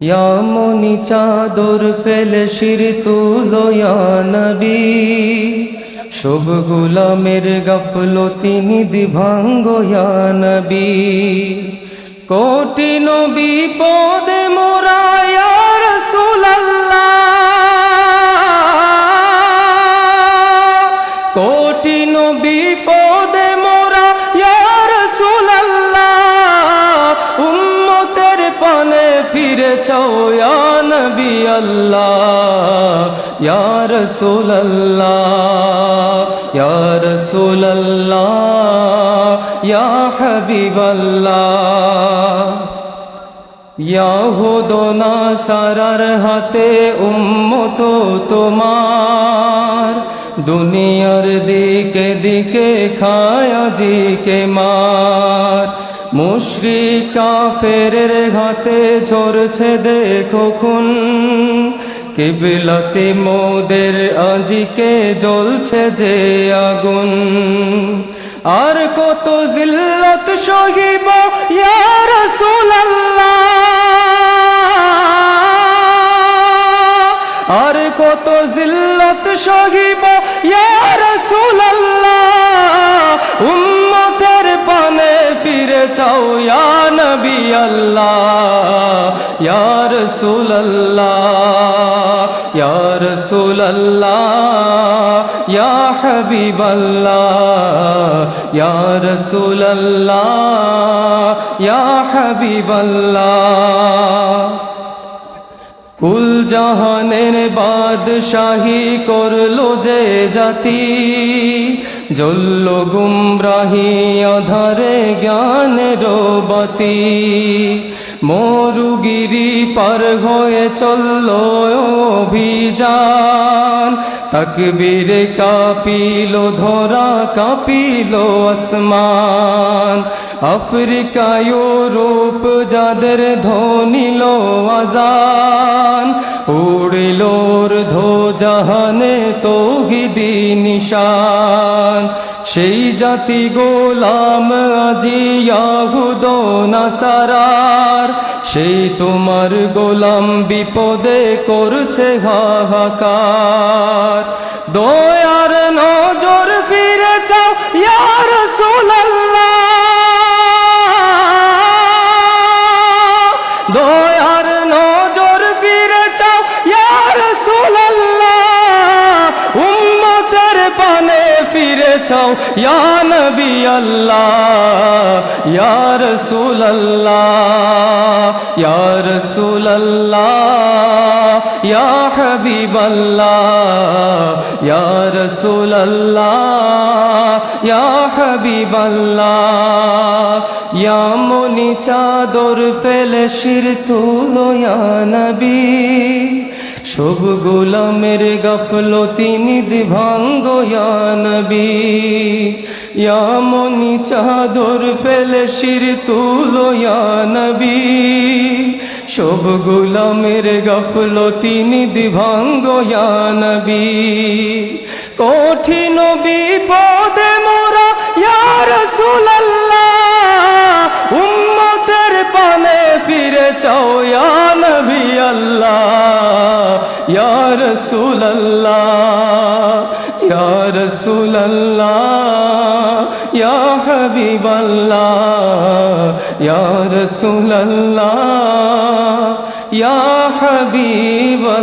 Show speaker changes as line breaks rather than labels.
মনি চাদর ফেলে শির তুলো ইয়া নবী, সব গোলামের গাফলতি নিধি ভাঙ্গো ইয়া নবী। কঠিন বিপদে মোরা ইয়া রাসূলুল্লাহ, কঠিন বিপদে মোরা ইয়া রাসূলুল্লাহ, উম্মতের পানে ফিরে চাও ইয়া নবী আল্লাহ, ইয়া রাসূলুল্লাহ, ইয়া রাসূলুল্লাহ, ইয়া হাবিবাল্লাহ। ইয়াহুদ নাসারার হাতে উম্মত তোমার, দুনিয়ার দিকে দিকে খায় আজিকে মার। মুশরিক কাফেরের হাতে ঝরছে দেখো খুন, কিবলাতে মোদের আজিকে জ্বলছে যে আগুন। আর কত জিল্লত সহিব ইয়া রাসূলুল্লাহ, আর কত জিল্লত সহিব ইয়া রাসূলুল্লাহ, উম্মতের পানে ফিরে চাও ইয়া নবী আল্লাহ, ইয়া রাসূলুল্লাহ, ইয়া রাসূলুল্লাহ, ইয়া হাবিবাল্লাহ, ইয়া রাসূলুল্লাহ, ইয়া হাবিবাল্লাহ। কুল জাহানের বাদশাহী করলো যে জাতি, জ্বলল গুমরাহি আধারে জ্ঞানের বাতি। মরুগিরি পার হয়ে চলল অভিযান, তাকবীরে কাঁপিল ধরা কাঁপিল আসমান। আফ্রিকা ইউরোপ যাদের ধ্বনিল আজান, উড়িল ঊর্ধ্বজাহানে তৌহিদি নিশান। সেই জাতি গোলাম আজি ইয়াহুদ নাসারার, সেই তোমার গোলাম বিপদে করছে হাহাকার। দয়ার নজর ফিরে চাও ইয়া রাসূলুল্লাহ, দয়ার নজর ফিরে চাও ইয়া রাসূলুল্লাহ, উম্মতের পানে ফিরে চাও ইয়া নবী আল্লাহ, ইয়া রাসূলুল্লাহ, ইয়া রাসূলুল্লাহ, ইয়া হাবিবাল্লাহ, ইয়া রাসূলুল্লাহ, ইয়া হাবিবাল্লাহ। ইয়া মনি চাদর ফেলে শির তুলো ইয়া নবী, সব গোলামের গাফলতি নিধি ভাঙ্গো ইয়া নবী। ইয়া মনি চাদর ফেলে শির তুলো ইয়া নবী, সব গোলামের গাফলতি নিধি ভাঙ্গো ইয়া নবী। কঠিন বিপদে মোরা ইয়া রাসূলুল্লাহ, উম্মতের পানে ফিরে চাও ইয়া নবী আল্লাহ, ইয়া রাসূলুল্লাহ, ইয়া রাসূলুল্লাহ, ইয়া হাবিবাল্লাহ, ইয়া রাসূলুল্লাহ, ইয়া হাবিবাল্লাহ।